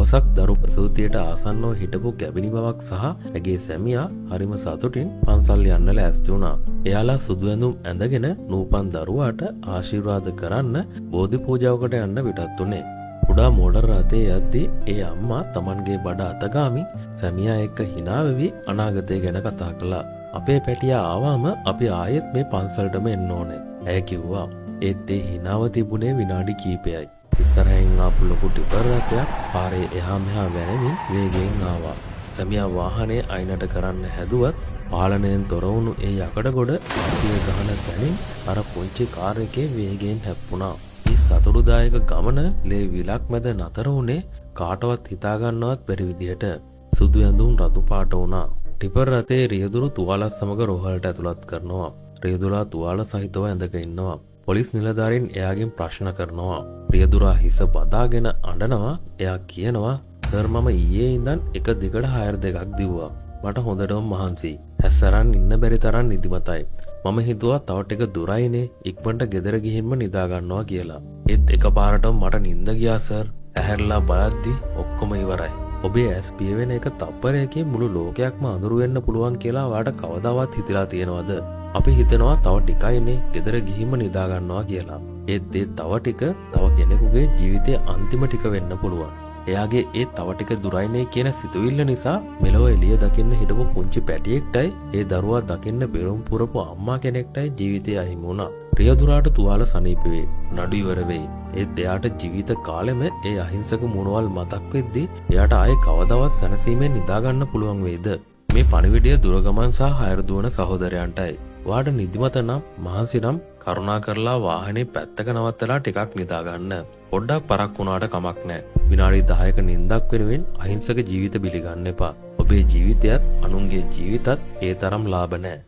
දවසක් දරු ප්‍රසූතියට ආසන්නව හිටපු ගැබිනි බවක් සහ ඇගේ සැමියා හරිම සතුටින් පන්සල් යන්න ලෑස්ති වුණා. එයාලා සුදු ඇඳුම් ඇඳගෙන නූපන් දරුවාට ආශිර්වාද කරන්න බෝධි පූජාවකට යන්න පිටත් වුණේ. කුඩා මෝටර් රථයේ යද්දී ඒ අම්මා Tamanගේ බඩ අතගාමින් සැමියා එක්ක hina වෙවි අනාගතය ගැන කතා කළා. අපේ පැටියා ආවම අපි ආයෙත් මේ පන්සලටම එන්න ඕනේ. ඇය කිව්වා. ඒත් ඒ හිනාව තිබුණේ විනාඩි කිහිපයයි. ඉස්සරහින් ආපු ලොකු ටිපර් රථයක් පාරේ එහා මෙහා වැනෙමින් වේගයෙන් ආවා. සැමියා වාහනේ අයිනට කරන්න හැදුවත් පාලනයෙන් තොර වුණු ඒ යකඩ ගොඩ අතිය ගහන සැනින් අර පුංචි කාර් එකේ වේගයෙන් හැප්පුණා. මේ සතුරුදායක ගමන ලේ විලක් මැද නතර වුණේ කාටවත් හිතා ගන්නවත් බැරි විදිහට. සුදු ඇඳුම් රතු පාට වුණා. ටිපර් රථයේ රියදුරු තුවාලත් සමග රෝහලට ඇතුළත් කරනවා. රියදුරා තුවාල සහිතව ඇඳක ඉන්නවා. පොලිස් නිලධාරීන් එයාගෙන් ප්‍රශ්න කරනවා. රියදුරා හිස බදාගෙන අඬනවා. එයා කියනවා සර් මම ඊයේ ඉඳන් එක දිගට හයර් දෙකක් දිව්වා. මට හොඳටම මහන්සි. හැස්සරන් ඉන්න බැරි තරම් නිදිමතයි. මම හිතුවා තව ටික දුරයිනේ ඉක්මනට ගෙදර ගිහින්ම නිදා ගන්නවා කියලා. ඒත් එකපාරටම මට නිින්ද ගියා සර්. ඇහැරලා බලද්දි ඔක්කොම ඉවරයි. ඔබේ ඇස් පියවෙන එක තප්පරයකින් මුළු ලෝකයක්ම අඳුරු වෙන්න පුළුවන් කියලා ඔයාලට කවදාවත් හිතලා තියෙනවද? අපි හිතනවා තව ටිකයිනේ ගෙදර ගිහින්ම නිදා ගන්නවා කියලා. ඒත් ඒ තව ටික තව කෙනෙකුගේ ජීවිතයේ අන්තිම ටික වෙන්න පුළුවන්. එයාගේ ඒ තව ටික දුරයිනේ කියන සිතුවිල්ල නිසා මෙලොව එළිය දකින්න හිටපු පුංචි පැටියෙක්ටයි ඒ දරුවා දකින්න බෙරුම් පුරපු අම්මා කෙනෙක්ටයි ජීවිතය අහිමි වුණා. රියදුරාට තුවාල සනීප වේ. නඩු ඉවර වෙයි. ඒත් එයාට ජීවිත කාලෙම ඒ අහිංසක මුණවල් මතක් වෙද්දී එයාට ආයේ කවදාවත් සැනසීමෙන් නිදා ගන්න පුළුවන් වේද? මේ පණිවිඩය දුරගමන් සහ හයර දුවන සහෝදරයන්ටයි. වාඩ නිදිමත නම් මහන්සි නම් කරුණා කරලා වාහනේ පැත්තක නවත්තලා ටිකක් නිදා ගන්න. පොඩ්ඩක් පරක් වුණාට කමක් නැහැ. විනාඩි 10ක නිින්දක් වෙනුවෙන් අහිංසක ජීවිත බිලි ගන්න එපා. ඔබේ ජීවිතයත් අනුන්ගේ ජීවිතත් ඒ තරම් ලාභ නැහැ.